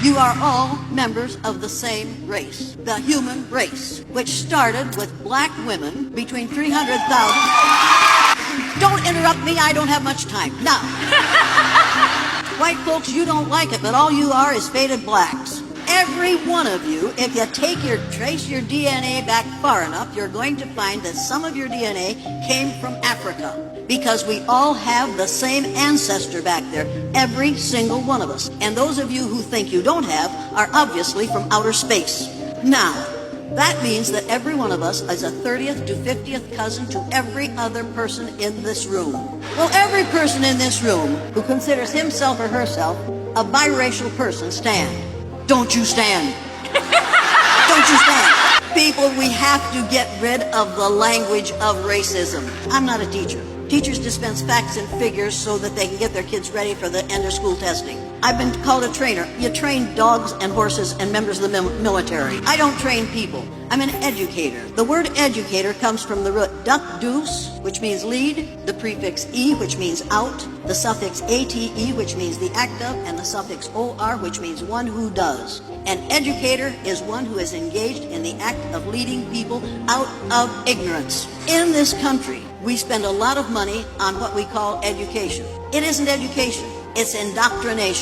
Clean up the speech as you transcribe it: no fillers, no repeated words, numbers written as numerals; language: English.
You are all members of the same race, the human race, which started with black women between 300,000. Don't interrupt me, I don't have much time. Now, white folks, you don't like it, but all you are is faded blacks. Every one of you, if you trace your DNA back far enough, you're going to find that some of your DNA came from Africa, because we all have the same ancestor back there, every single one of us. And those of you who think you don't have are obviously from outer space. Now, that means that every one of us is a 30th to 50th cousin to every other person in this room. Well, every person in this room who considers himself or herself a biracial person, stand. Don't you stand. Don't you stand. People, we have to get rid of the language of racism. I'm not a teacher. Teachers dispense facts and figures so that they can get their kids ready for the end of school testing. I've been called a trainer. You train dogs and horses and members of the military. I don't train people. I'm an educator. The word educator comes from the root duck deuce, which means lead, the prefix e, which means out, the suffix ate, which means the act of, and the suffix or, which means one who does. An educator is one who is engaged in the act of leading people out of ignorance. In this country, we spend a lot of money on what we call education. It isn't education, it's indoctrination.